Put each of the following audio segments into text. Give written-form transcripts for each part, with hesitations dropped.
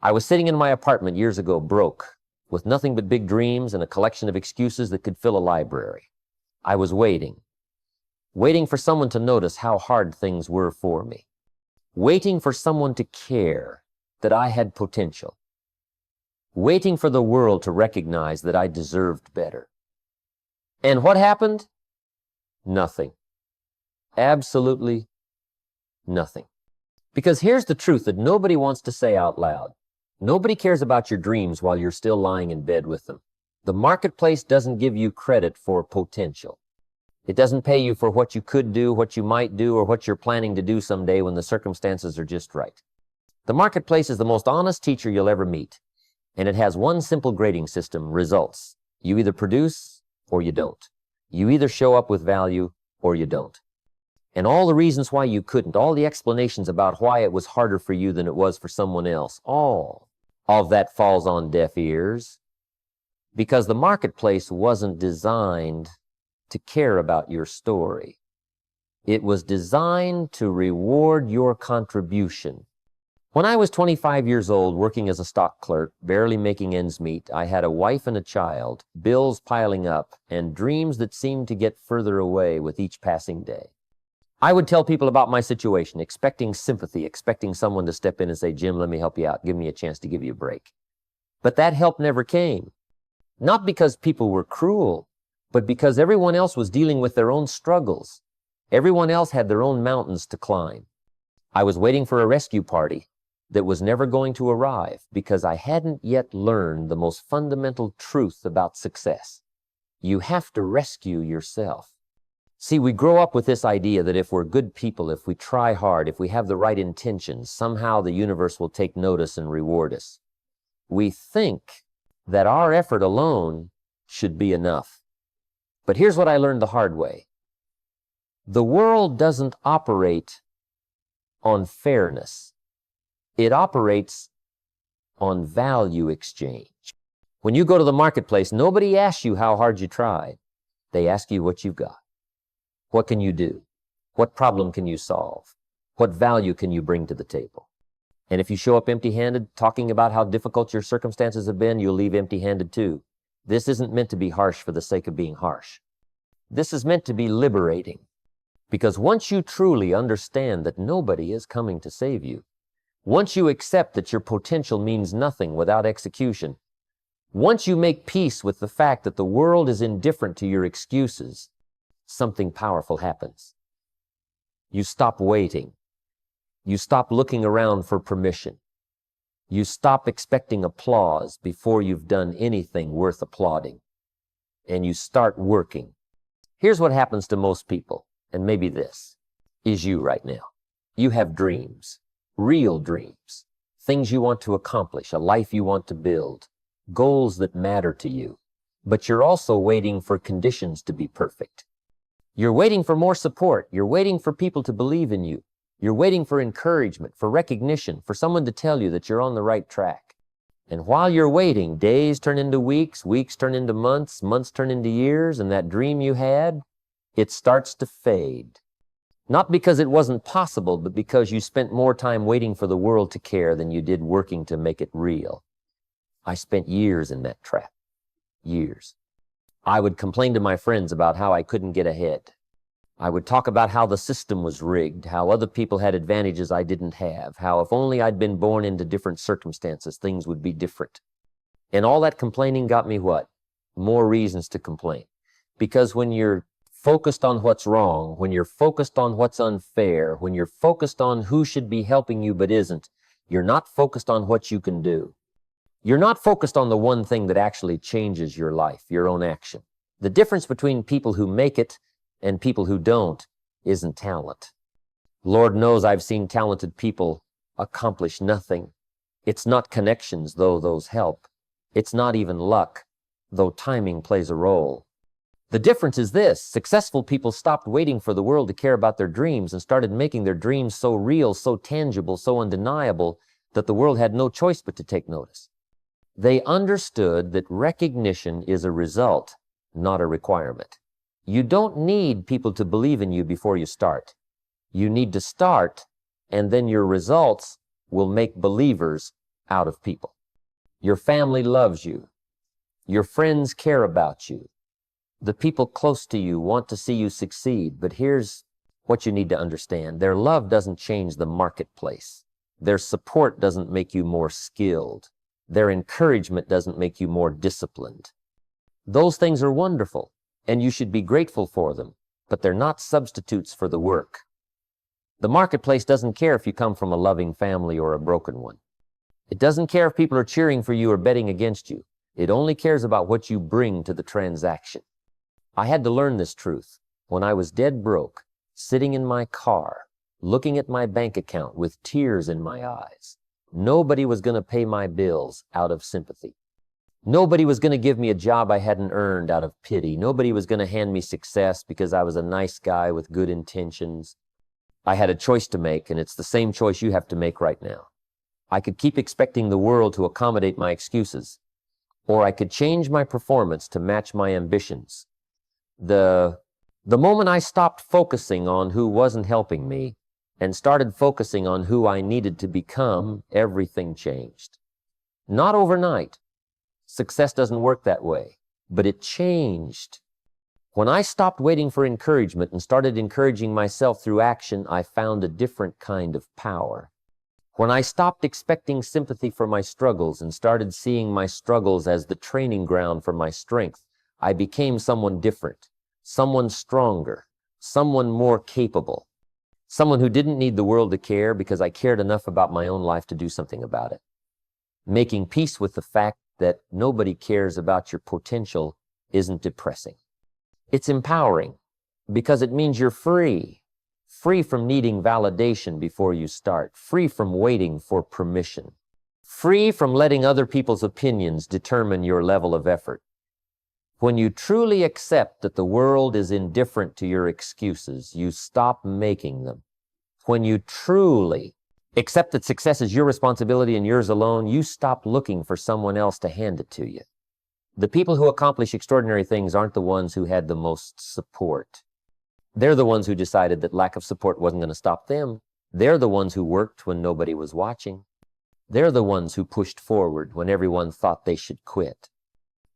I was sitting in my apartment years ago, broke, with nothing but big dreams and a collection of excuses that could fill a library. I was waiting for someone to notice how hard things were for me, waiting for someone to care that I had potential, waiting for the world to recognize that I deserved better. And what happened? Nothing. Absolutely nothing. Because here's the truth that nobody wants to say out loud. Nobody cares about your dreams while you're still lying in bed with them. The marketplace doesn't give you credit for potential. It doesn't pay you for what you could do, what you might do, or what you're planning to do someday when the circumstances are just right. The marketplace is the most honest teacher you'll ever meet, and it has one simple grading system: results. You either produce or you don't. You either show up with value or you don't. And all the reasons why you couldn't, all the explanations about why it was harder for you than it was for someone else, all of that falls on deaf ears, because the marketplace wasn't designed to care about your story. It was designed to reward your contribution. When I was 25 years old, working as a stock clerk, barely making ends meet, I had a wife and a child, bills piling up, and dreams that seemed to get further away with each passing day. I would tell people about my situation, expecting sympathy, expecting someone to step in and say, "Jim, let me help you out. Give me a chance to give you a break." But that help never came. Not because people were cruel, but because everyone else was dealing with their own struggles. Everyone else had their own mountains to climb. I was waiting for a rescue party that was never going to arrive because I hadn't yet learned the most fundamental truth about success. You have to rescue yourself. See, we grow up with this idea that if we're good people, if we try hard, if we have the right intentions, somehow the universe will take notice and reward us. We think that our effort alone should be enough. But here's what I learned the hard way. The world doesn't operate on fairness. It operates on value exchange. When you go to the marketplace, nobody asks you how hard you tried. They ask you what you've got. What can you do? What problem can you solve? What value can you bring to the table? And if you show up empty-handed, talking about how difficult your circumstances have been, you'll leave empty-handed too. This isn't meant to be harsh for the sake of being harsh. This is meant to be liberating. Because once you truly understand that nobody is coming to save you, once you accept that your potential means nothing without execution, once you make peace with the fact that the world is indifferent to your excuses, something powerful happens. You stop waiting. You stop looking around for permission. You stop expecting applause before you've done anything worth applauding. And you start working. Here's what happens to most people, and maybe this is you right now. You have dreams, real dreams, things you want to accomplish, a life you want to build, goals that matter to you. But you're also waiting for conditions to be perfect. You're waiting for more support. You're waiting for people to believe in you. You're waiting for encouragement, for recognition, for someone to tell you that you're on the right track. And while you're waiting, days turn into weeks, weeks turn into months, months turn into years, and that dream you had, it starts to fade. Not because it wasn't possible, but because you spent more time waiting for the world to care than you did working to make it real. I spent years in that trap. Years. I would complain to my friends about how I couldn't get ahead. I would talk about how the system was rigged, how other people had advantages I didn't have, how if only I'd been born into different circumstances, things would be different. And all that complaining got me what? More reasons to complain. Because when you're focused on what's wrong, when you're focused on what's unfair, when you're focused on who should be helping you but isn't, you're not focused on what you can do. You're not focused on the one thing that actually changes your life, your own action. The difference between people who make it and people who don't isn't talent. Lord knows I've seen talented people accomplish nothing. It's not connections, though those help. It's not even luck, though timing plays a role. The difference is this: successful people stopped waiting for the world to care about their dreams and started making their dreams so real, so tangible, so undeniable that the world had no choice but to take notice. They understood that recognition is a result, not a requirement. You don't need people to believe in you before you start. You need to start, and then your results will make believers out of people. Your family loves you. Your friends care about you. The people close to you want to see you succeed, but here's what you need to understand. Their love doesn't change the marketplace. Their support doesn't make you more skilled. Their encouragement doesn't make you more disciplined. Those things are wonderful, and you should be grateful for them, but they're not substitutes for the work. The marketplace doesn't care if you come from a loving family or a broken one. It doesn't care if people are cheering for you or betting against you. It only cares about what you bring to the transaction. I had to learn this truth when I was dead broke, sitting in my car, looking at my bank account with tears in my eyes. Nobody was going to pay my bills out of sympathy. Nobody was going to give me a job I hadn't earned out of pity. Nobody was going to hand me success because I was a nice guy with good intentions. I had a choice to make, and it's the same choice you have to make right now. I could keep expecting the world to accommodate my excuses, or I could change my performance to match my ambitions. The moment I stopped focusing on who wasn't helping me and started focusing on who I needed to become, everything changed. Not overnight. Success doesn't work that way, but it changed. When I stopped waiting for encouragement and started encouraging myself through action, I found a different kind of power. When I stopped expecting sympathy for my struggles and started seeing my struggles as the training ground for my strength, I became someone different, someone stronger, someone more capable, someone who didn't need the world to care because I cared enough about my own life to do something about it. Making peace with the fact that nobody cares about your potential isn't depressing. It's empowering because it means you're free. Free from needing validation before you start. Free from waiting for permission. Free from letting other people's opinions determine your level of effort. When you truly accept that the world is indifferent to your excuses, you stop making them. When you truly accept that success is your responsibility and yours alone, you stop looking for someone else to hand it to you. The people who accomplish extraordinary things aren't the ones who had the most support. They're the ones who decided that lack of support wasn't going to stop them. They're the ones who worked when nobody was watching. They're the ones who pushed forward when everyone thought they should quit.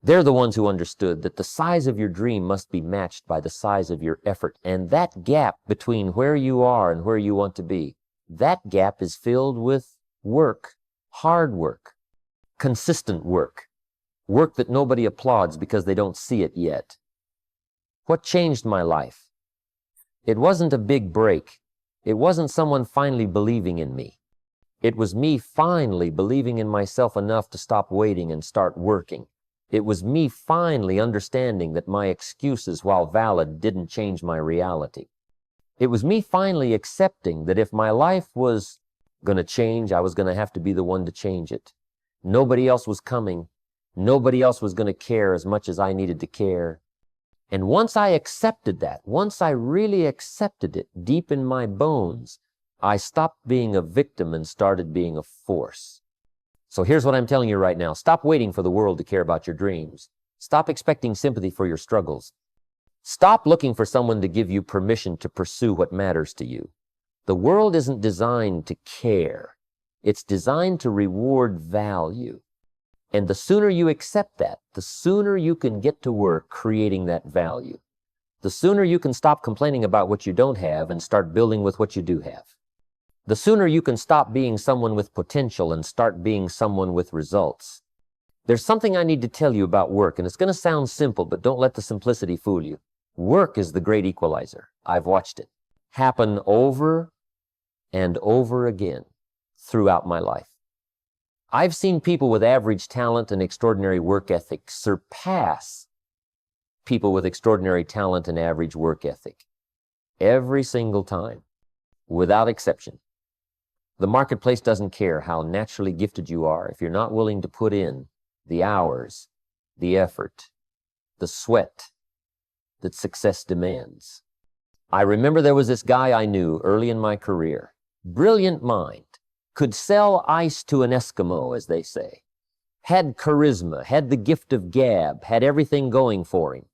They're the ones who understood that the size of your dream must be matched by the size of your effort. And that gap between where you are and where you want to be, that gap is filled with work, hard work, consistent work, work that nobody applauds because they don't see it yet. What changed my life? It wasn't a big break. It wasn't someone finally believing in me. It was me finally believing in myself enough to stop waiting and start working. It was me finally understanding that my excuses, while valid, didn't change my reality. It was me finally accepting that if my life was going to change, I was going to have to be the one to change it. Nobody else was coming. Nobody else was going to care as much as I needed to care. And once I accepted that, once I really accepted it deep in my bones, I stopped being a victim and started being a force. So here's what I'm telling you right now. Stop waiting for the world to care about your dreams. Stop expecting sympathy for your struggles. Stop looking for someone to give you permission to pursue what matters to you. The world isn't designed to care. It's designed to reward value. And the sooner you accept that, the sooner you can get to work creating that value. The sooner you can stop complaining about what you don't have and start building with what you do have. The sooner you can stop being someone with potential and start being someone with results. There's something I need to tell you about work, and it's going to sound simple, but don't let the simplicity fool you. Work is the great equalizer. I've watched it happen over and over again throughout my life. I've seen people with average talent and extraordinary work ethic surpass people with extraordinary talent and average work ethic every single time, without exception. The marketplace doesn't care how naturally gifted you are if you're not willing to put in the hours, the effort, the sweat that success demands. I remember there was this guy I knew early in my career, brilliant mind, could sell ice to an Eskimo, as they say, had charisma, had the gift of gab, had everything going for him.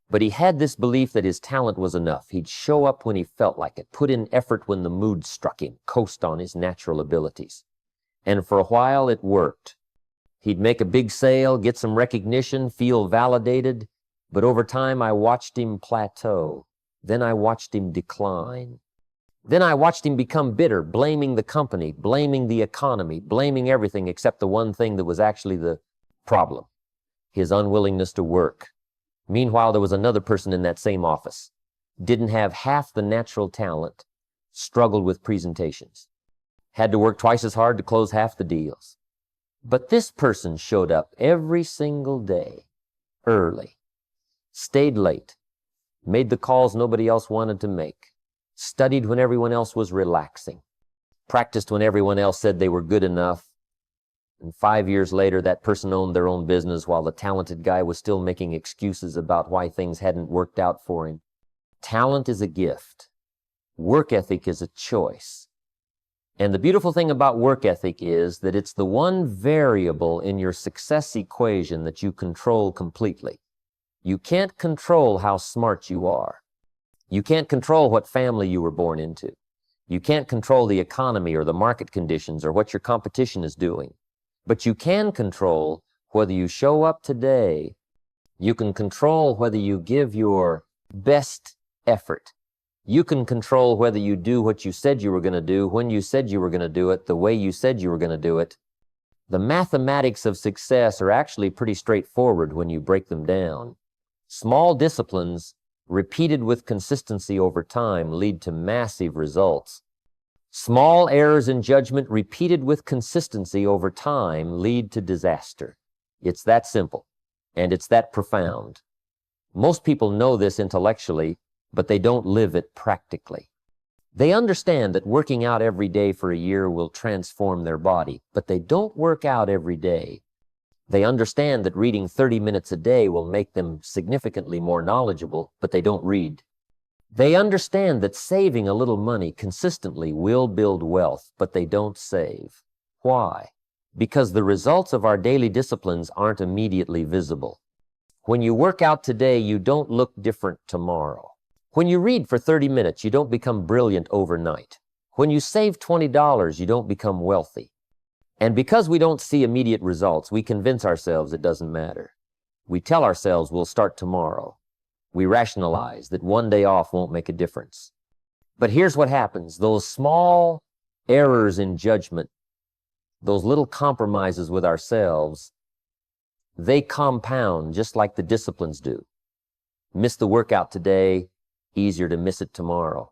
But he had this belief that his talent was enough. He'd show up when he felt like it, put in effort when the mood struck him, coast on his natural abilities. And for a while it worked. He'd make a big sale, get some recognition, feel validated, but over time I watched him plateau. Then I watched him decline. Then I watched him become bitter, blaming the company, blaming the economy, blaming everything except the one thing that was actually the problem, his unwillingness to work. Meanwhile, there was another person in that same office, didn't have half the natural talent, struggled with presentations, had to work twice as hard to close half the deals. But this person showed up every single day, early, stayed late, made the calls nobody else wanted to make, studied when everyone else was relaxing, practiced when everyone else said they were good enough. And 5 years later, that person owned their own business while the talented guy was still making excuses about why things hadn't worked out for him. Talent is a gift. Work ethic is a choice. And the beautiful thing about work ethic is that it's the one variable in your success equation that you control completely. You can't control how smart you are. You can't control what family you were born into. You can't control the economy or the market conditions or what your competition is doing. But you can control whether you show up today. You can control whether you give your best effort. You can control whether you do what you said you were going to do, when you said you were going to do it, the way you said you were going to do it. The mathematics of success are actually pretty straightforward when you break them down. Small disciplines, repeated with consistency over time, lead to massive results. Small errors in judgment, repeated with consistency over time, lead to disaster. It's that simple, and it's that profound. Most people know this intellectually, but they don't live it practically. They understand that working out every day for a year will transform their body, but they don't work out every day. They understand that reading 30 minutes a day will make them significantly more knowledgeable, but they don't read. They understand that saving a little money consistently will build wealth, but they don't save. Why? Because the results of our daily disciplines aren't immediately visible. When you work out today, you don't look different tomorrow. When you read for 30 minutes, you don't become brilliant overnight. When you save $20, you don't become wealthy. And because we don't see immediate results, we convince ourselves it doesn't matter. We tell ourselves we'll start tomorrow. We rationalize that one day off won't make a difference. But here's what happens. Those small errors in judgment, those little compromises with ourselves, they compound just like the disciplines do. Miss the workout today, easier to miss it tomorrow.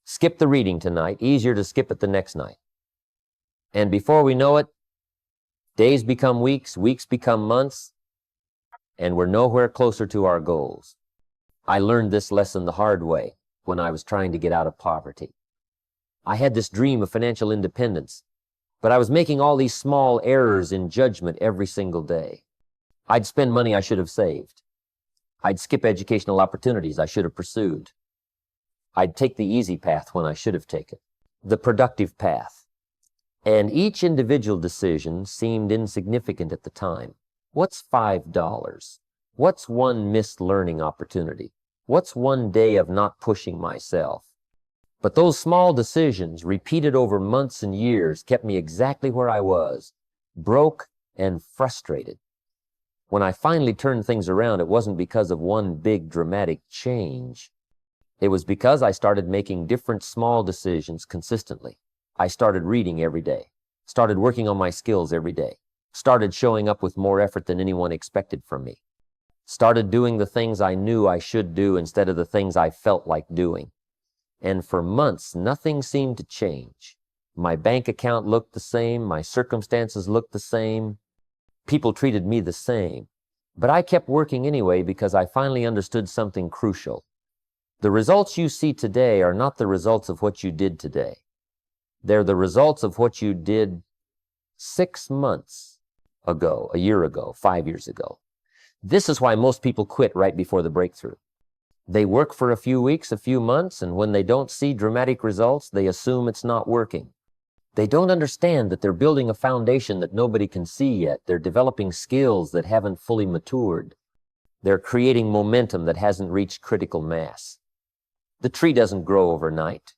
Skip the reading tonight, easier to skip it the next night. And before we know it, days become weeks, weeks become months, and we're nowhere closer to our goals. I learned this lesson the hard way when I was trying to get out of poverty. I had this dream of financial independence, but I was making all these small errors in judgment every single day. I'd spend money I should have saved. I'd skip educational opportunities I should have pursued. I'd take the easy path when I should have taken the productive path. And each individual decision seemed insignificant at the time. What's $5? What's one missed learning opportunity? What's one day of not pushing myself? But those small decisions, repeated over months and years, kept me exactly where I was, broke and frustrated. When I finally turned things around, it wasn't because of one big dramatic change. It was because I started making different small decisions consistently. I started reading every day, started working on my skills every day, started showing up with more effort than anyone expected from me, started doing the things I knew I should do instead of the things I felt like doing. And for months, nothing seemed to change. My bank account looked the same, my circumstances looked the same, people treated me the same. But I kept working anyway because I finally understood something crucial. The results you see today are not the results of what you did today. They're the results of what you did 6 months ago, a year ago, 5 years ago. This is why most people quit right before the breakthrough. They work for a few weeks, a few months, and when they don't see dramatic results, they assume it's not working. They don't understand that they're building a foundation that nobody can see yet. They're developing skills that haven't fully matured. They're creating momentum that hasn't reached critical mass. The tree doesn't grow overnight.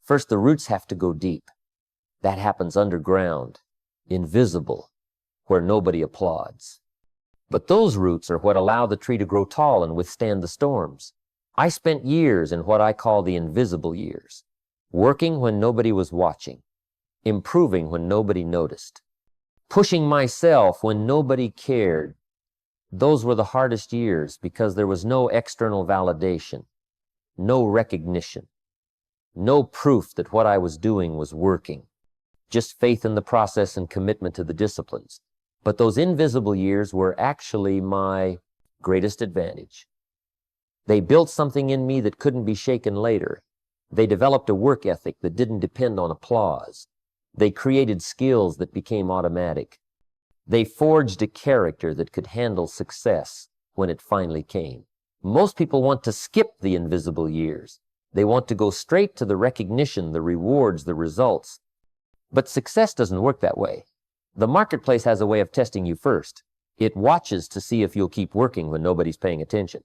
First, the roots have to go deep. That happens underground. invisible, where nobody applauds. But those roots are what allow the tree to grow tall and withstand the storms. I spent years in what I call the invisible years, working when nobody was watching, improving when nobody noticed, pushing myself when nobody cared. Those were the hardest years because there was no external validation, no recognition, no proof that what I was doing was working, just faith in the process and commitment to the disciplines. But those invisible years were actually my greatest advantage. They built something in me that couldn't be shaken later. They developed a work ethic that didn't depend on applause. They created skills that became automatic. They forged a character that could handle success when it finally came. Most people want to skip the invisible years. They want to go straight to the recognition, the rewards, the results. But success doesn't work that way. The marketplace has a way of testing you first. It watches to see if you'll keep working when nobody's paying attention.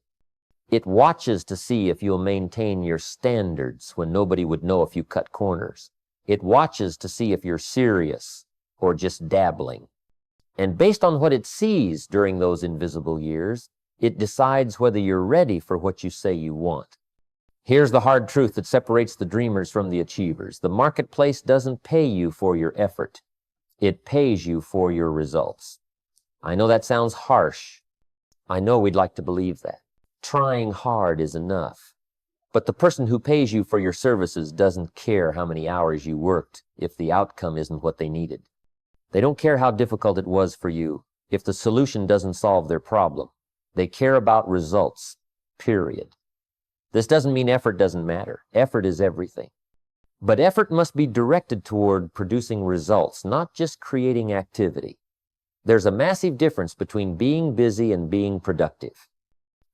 It watches to see if you'll maintain your standards when nobody would know if you cut corners. It watches to see if you're serious or just dabbling. And based on what it sees during those invisible years, it decides whether you're ready for what you say you want. Here's the hard truth that separates the dreamers from the achievers. The marketplace doesn't pay you for your effort. It pays you for your results. I know that sounds harsh. I know we'd like to believe that. Trying hard is enough. But the person who pays you for your services doesn't care how many hours you worked if the outcome isn't what they needed. They don't care how difficult it was for you if the solution doesn't solve their problem. They care about results, period. This doesn't mean effort doesn't matter. Effort is everything. But effort must be directed toward producing results, not just creating activity. There's a massive difference between being busy and being productive.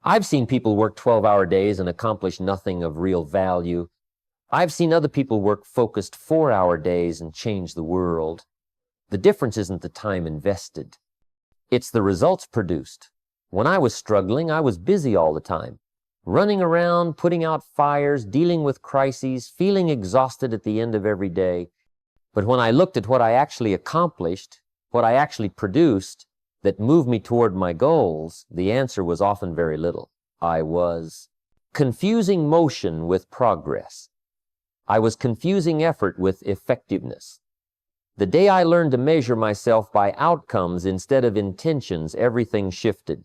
I've seen people work 12-hour days and accomplish nothing of real value. I've seen other people work focused 4-hour days and change the world. The difference isn't the time invested. It's the results produced. When I was struggling, I was busy all the time, running around, putting out fires, dealing with crises, feeling exhausted at the end of every day. But when I looked at what I actually accomplished, what I actually produced, that moved me toward my goals, the answer was often very little. I was confusing motion with progress. I was confusing effort with effectiveness. The day I learned to measure myself by outcomes instead of intentions, everything shifted.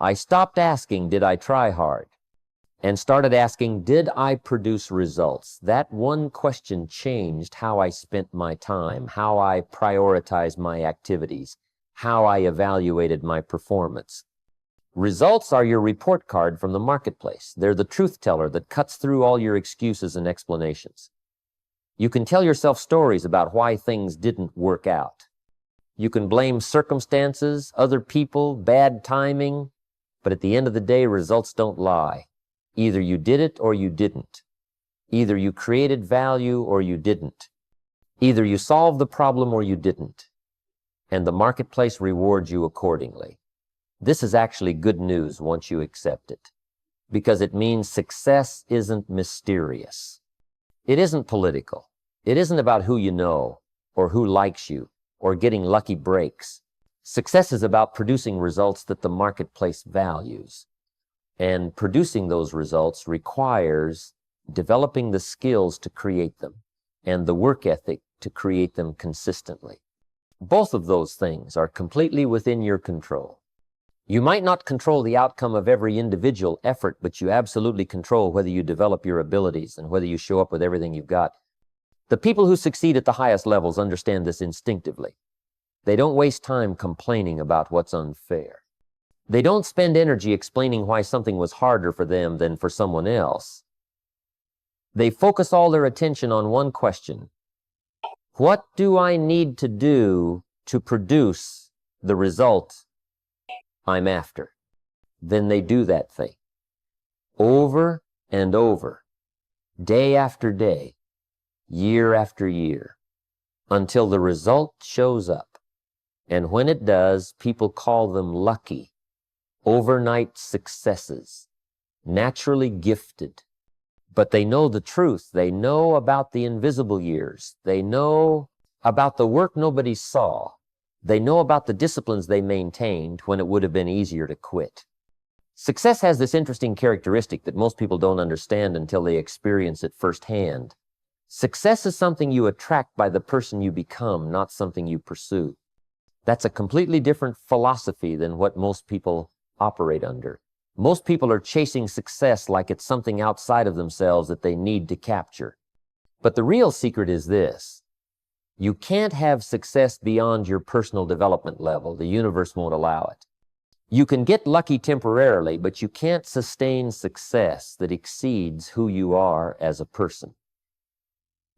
I stopped asking, did I try hard? And started asking, did I produce results? That one question changed how I spent my time, how I prioritized my activities, how I evaluated my performance. Results are your report card from the marketplace. They're the truth teller that cuts through all your excuses and explanations. You can tell yourself stories about why things didn't work out. You can blame circumstances, other people, bad timing, but at the end of the day, results don't lie. Either you did it or you didn't. Either you created value or you didn't. Either you solved the problem or you didn't. And the marketplace rewards you accordingly. This is actually good news once you accept it, because it means success isn't mysterious. It isn't political. It isn't about who you know, or who likes you, or getting lucky breaks. Success is about producing results that the marketplace values. And producing those results requires developing the skills to create them, and the work ethic to create them consistently. Both of those things are completely within your control. You might not control the outcome of every individual effort, but you absolutely control whether you develop your abilities and whether you show up with everything you've got. The people who succeed at the highest levels understand this instinctively. They don't waste time complaining about what's unfair. They don't spend energy explaining why something was harder for them than for someone else. They focus all their attention on one question. What do I need to do to produce the result I'm after? Then they do that thing over and over, day after day, year after year, until the result shows up. And when it does, people call them lucky, overnight successes, naturally gifted. But they know the truth. They know about the invisible years. They know about the work nobody saw. They know about the disciplines they maintained when it would have been easier to quit. Success has this interesting characteristic that most people don't understand until they experience it firsthand. Success is something you attract by the person you become, not something you pursue. That's a completely different philosophy than what most people operate under. Most people are chasing success like it's something outside of themselves that they need to capture. But the real secret is this. You can't have success beyond your personal development level. The universe won't allow it. You can get lucky temporarily, but you can't sustain success that exceeds who you are as a person.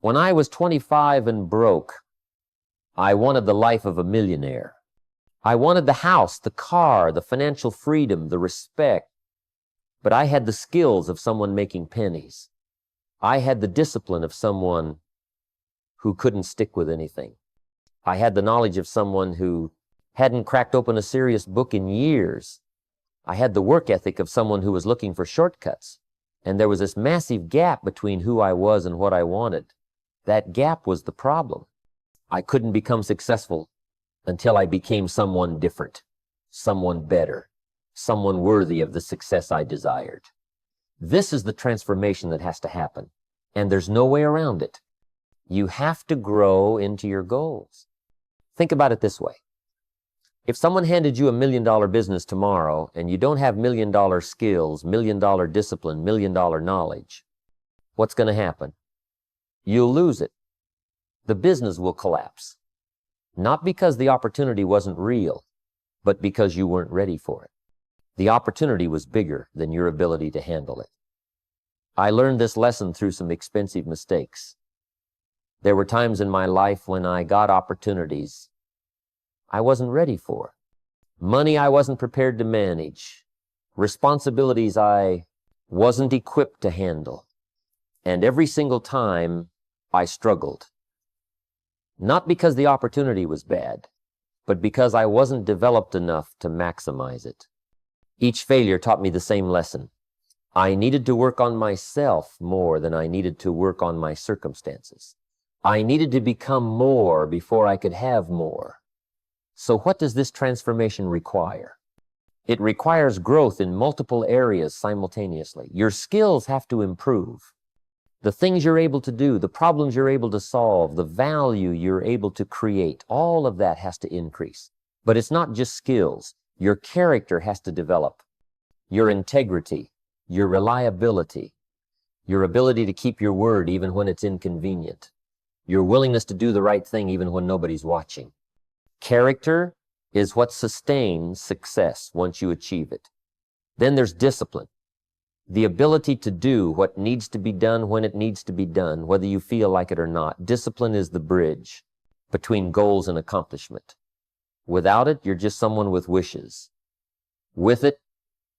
When I was 25 and broke, I wanted the life of a millionaire. I wanted the house, the car, the financial freedom, the respect. But I had the skills of someone making pennies. I had the discipline of someone who couldn't stick with anything. I had the knowledge of someone who hadn't cracked open a serious book in years. I had the work ethic of someone who was looking for shortcuts. And there was this massive gap between who I was and what I wanted. That gap was the problem. I couldn't become successful until I became someone different, someone better, someone worthy of the success I desired. This is the transformation that has to happen, and there's no way around it. You have to grow into your goals. Think about it this way. If someone handed you $1 million business tomorrow and you don't have $1 million skills, $1 million discipline, $1 million knowledge, what's going to happen? You'll lose it. The business will collapse. Not because the opportunity wasn't real, but because you weren't ready for it. The opportunity was bigger than your ability to handle it. I learned this lesson through some expensive mistakes. There were times in my life when I got opportunities I wasn't ready for. Money I wasn't prepared to manage. Responsibilities I wasn't equipped to handle. And every single time I struggled. Not because the opportunity was bad, but because I wasn't developed enough to maximize it. Each failure taught me the same lesson. I needed to work on myself more than I needed to work on my circumstances. I needed to become more before I could have more. So what does this transformation require? It requires growth in multiple areas simultaneously. Your skills have to improve. The things you're able to do, the problems you're able to solve, the value you're able to create, all of that has to increase. But it's not just skills. Your character has to develop. Your integrity, your reliability, your ability to keep your word even when it's inconvenient, your willingness to do the right thing even when nobody's watching. Character is what sustains success once you achieve it. Then there's discipline. The ability to do what needs to be done when it needs to be done, whether you feel like it or not. Discipline is the bridge between goals and accomplishment. Without it, you're just someone with wishes. With it,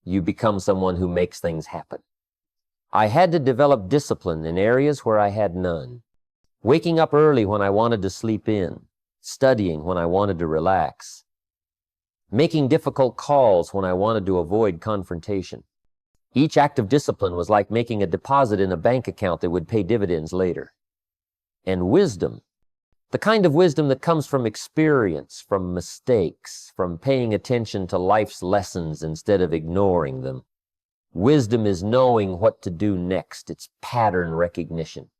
you become someone who makes things happen. I had to develop discipline in areas where I had none. Waking up early when I wanted to sleep in. Studying when I wanted to relax. Making difficult calls when I wanted to avoid confrontation. Each act of discipline was like making a deposit in a bank account that would pay dividends later. And wisdom, the kind of wisdom that comes from experience, from mistakes, from paying attention to life's lessons instead of ignoring them. Wisdom is knowing what to do next. It's pattern recognition.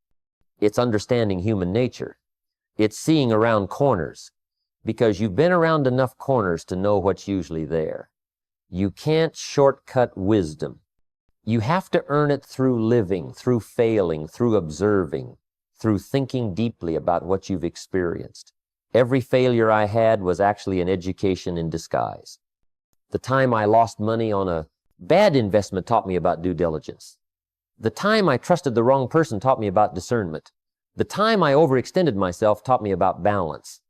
It's understanding human nature. It's seeing around corners, because you've been around enough corners to know what's usually there. You can't shortcut wisdom. You have to earn it through living, through failing, through observing, through thinking deeply about what you've experienced. Every failure I had was actually an education in disguise. The time I lost money on a bad investment taught me about due diligence. The time I trusted the wrong person taught me about discernment. The time I overextended myself taught me about balance.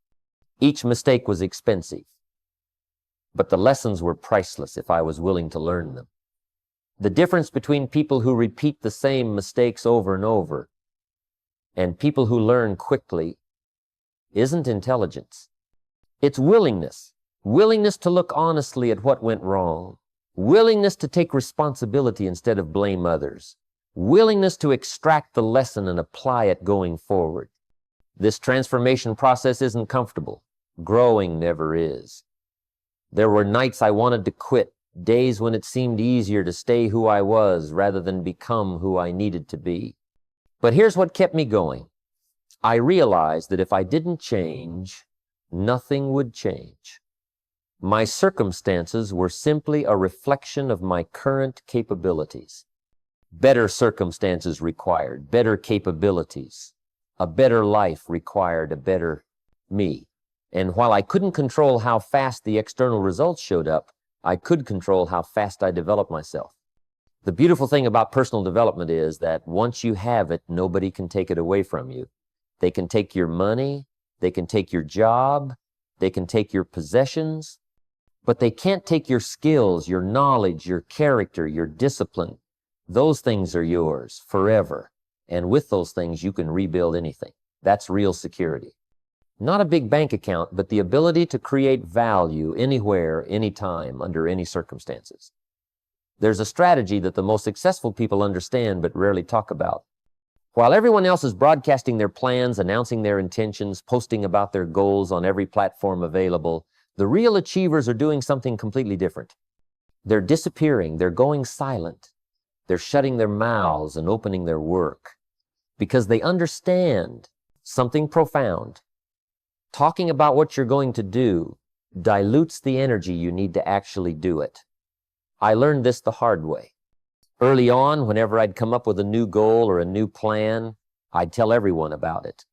Each mistake was expensive, but the lessons were priceless if I was willing to learn them. The difference between people who repeat the same mistakes over and over and people who learn quickly isn't intelligence. It's willingness. Willingness to look honestly at what went wrong. Willingness to take responsibility instead of blame others. Willingness to extract the lesson and apply it going forward. This transformation process isn't comfortable. Growing never is. There were nights I wanted to quit, days when it seemed easier to stay who I was rather than become who I needed to be. But here's what kept me going. I realized that if I didn't change, nothing would change. My circumstances were simply a reflection of my current capabilities. Better circumstances required better capabilities. A better life required a better me. And while I couldn't control how fast the external results showed up, I could control how fast I developed myself. The beautiful thing about personal development is that once you have it, nobody can take it away from you. They can take your money, they can take your job, they can take your possessions, but they can't take your skills, your knowledge, your character, your discipline. Those things are yours forever. And with those things, you can rebuild anything. That's real security. Not a big bank account, but the ability to create value anywhere, anytime, under any circumstances. There's a strategy that the most successful people understand but rarely talk about. While everyone else is broadcasting their plans, announcing their intentions, posting about their goals on every platform available, the real achievers are doing something completely different. They're disappearing, they're going silent. They're shutting their mouths and opening their work because they understand something profound. Talking about what you're going to do dilutes the energy you need to actually do it. I learned this the hard way. Early on, whenever I'd come up with a new goal or a new plan, I'd tell everyone about it.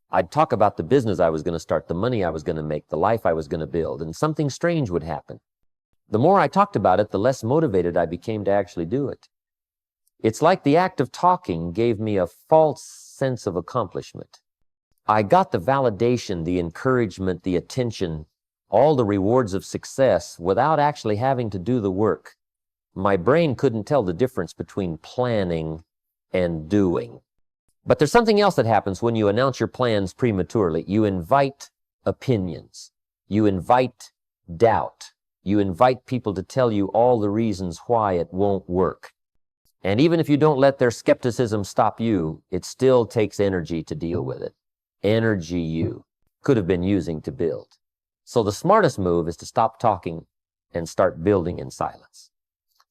I'd talk about the business I was going to start, the money I was going to make, the life I was going to build, and something strange would happen. The more I talked about it, the less motivated I became to actually do it. It's like the act of talking gave me a false sense of accomplishment. I got the validation, the encouragement, the attention, all the rewards of success without actually having to do the work. My brain couldn't tell the difference between planning and doing. But there's something else that happens when you announce your plans prematurely. You invite opinions. You invite doubt. You invite people to tell you all the reasons why it won't work. And even if you don't let their skepticism stop you, it still takes energy to deal with it. Energy you could have been using to build. So the smartest move is to stop talking and start building in silence.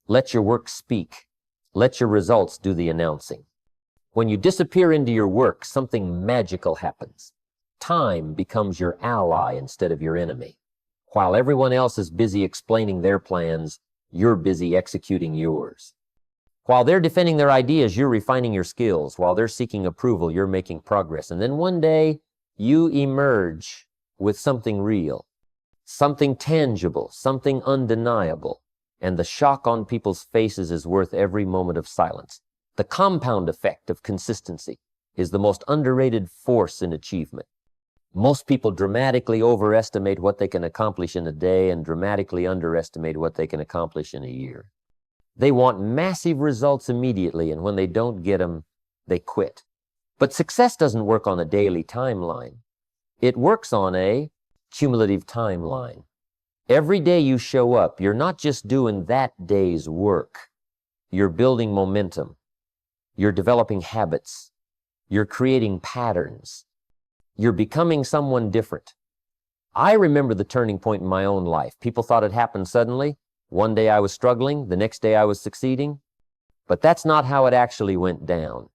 Let your work speak. Let your results do the announcing. When you disappear into your work, something magical happens. Time becomes your ally instead of your enemy. While everyone else is busy explaining their plans, you're busy executing yours. While they're defending their ideas, you're refining your skills. While they're seeking approval, you're making progress. And then one day, you emerge with something real, something tangible, something undeniable. And the shock on people's faces is worth every moment of silence. The compound effect of consistency is the most underrated force in achievement. Most people dramatically overestimate what they can accomplish in a day and dramatically underestimate what they can accomplish in a year. They want massive results immediately, and when they don't get them, they quit. But success doesn't work on a daily timeline. It works on a cumulative timeline. Every day you show up, you're not just doing that day's work. You're building momentum. You're developing habits. You're creating patterns. You're becoming someone different. I remember the turning point in my own life. People thought it happened suddenly. One day I was struggling, the next day I was succeeding. But that's not how it actually went down.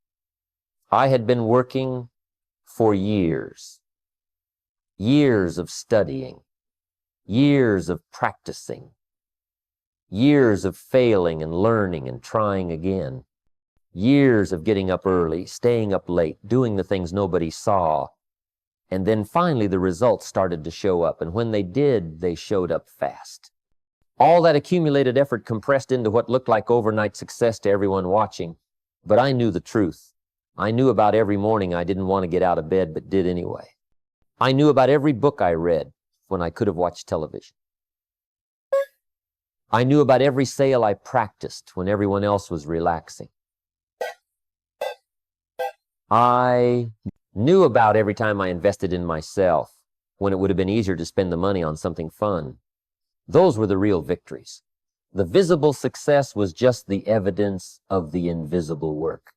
I had been working for years. Years of studying. Years of practicing. Years of failing and learning and trying again. Years of getting up early, staying up late, doing the things nobody saw. And then finally the results started to show up. And when they did, they showed up fast. All that accumulated effort compressed into what looked like overnight success to everyone watching. But I knew the truth. I knew about every morning I didn't want to get out of bed, but did anyway. I knew about every book I read when I could have watched television. I knew about every sale I practiced when everyone else was relaxing. I knew about every time I invested in myself when it would have been easier to spend the money on something fun. Those were the real victories. The visible success was just the evidence of the invisible work.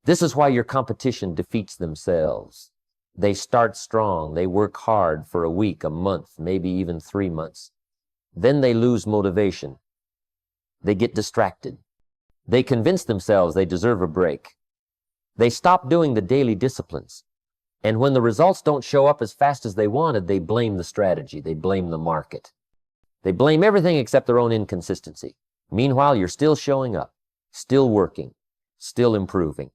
This is why your competition defeats themselves. They start strong. They work hard for a week, a month, maybe even 3 months. Then they lose motivation. They get distracted. They convince themselves they deserve a break. They stop doing the daily disciplines. And when the results don't show up as fast as they wanted, they blame the strategy. They blame the market. They blame everything except their own inconsistency. Meanwhile, you're still showing up, still working, still improving.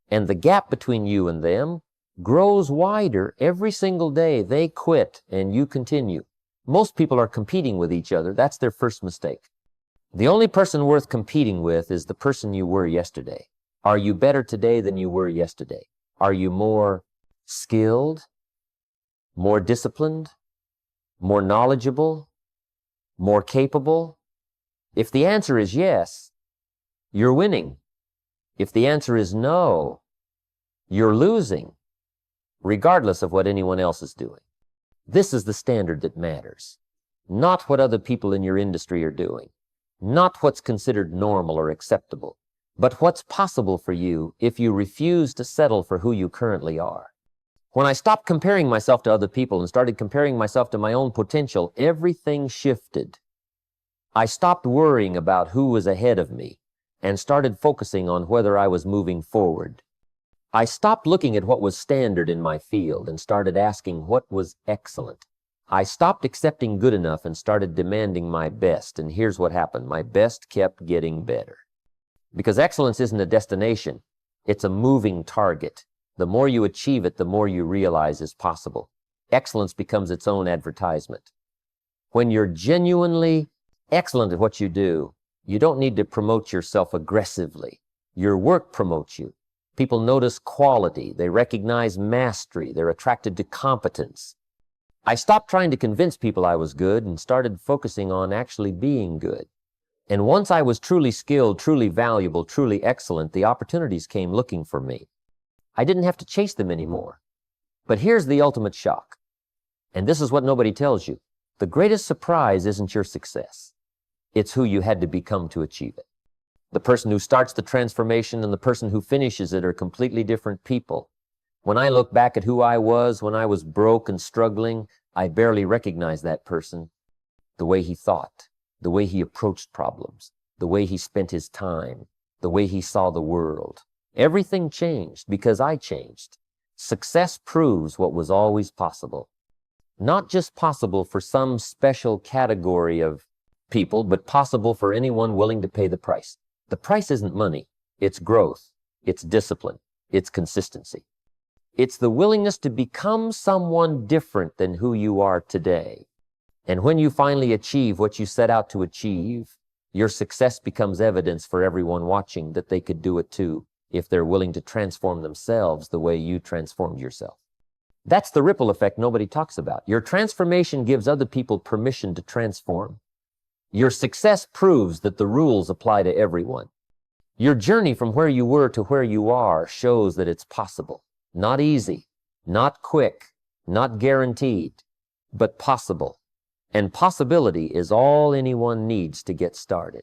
And the gap between you and them grows wider every single day. They quit and you continue. Most people are competing with each other. That's their first mistake. The only person worth competing with is the person you were yesterday. Are you better today than you were yesterday? Are you more skilled, more disciplined, more knowledgeable, more capable? If the answer is yes, you're winning. If the answer is no, you're losing, regardless of what anyone else is doing. This is the standard that matters, not what other people in your industry are doing, not what's considered normal or acceptable, but what's possible for you if you refuse to settle for who you currently are. When I stopped comparing myself to other people and started comparing myself to my own potential, everything shifted. I stopped worrying about who was ahead of me and started focusing on whether I was moving forward. I stopped looking at what was standard in my field and started asking what was excellent. I stopped accepting good enough and started demanding my best. And here's what happened. My best kept getting better. Because excellence isn't a destination. It's a moving target. The more you achieve it, the more you realize is possible. Excellence becomes its own advertisement. When you're genuinely excellent at what you do, you don't need to promote yourself aggressively. Your work promotes you. People notice quality. They recognize mastery. They're attracted to competence. I stopped trying to convince people I was good and started focusing on actually being good. And once I was truly skilled, truly valuable, truly excellent, the opportunities came looking for me. I didn't have to chase them anymore. But here's the ultimate shock. And this is what nobody tells you. The greatest surprise isn't your success. It's who you had to become to achieve it. The person who starts the transformation and the person who finishes it are completely different people. When I look back at who I was when I was broke and struggling, I barely recognize that person. The way he thought, the way he approached problems, the way he spent his time, the way he saw the world. Everything changed because I changed. Success proves what was always possible. Not just possible for some special category of people, but possible for anyone willing to pay the price. The price isn't money. It's growth. It's discipline. It's consistency. It's the willingness to become someone different than who you are today. And when you finally achieve what you set out to achieve, your success becomes evidence for everyone watching that they could do it too if they're willing to transform themselves the way you transformed yourself. That's the ripple effect nobody talks about. Your transformation gives other people permission to transform. Your success proves that the rules apply to everyone. Your journey from where you were to where you are shows that it's possible. Not easy, not quick, not guaranteed, but possible. And possibility is all anyone needs to get started.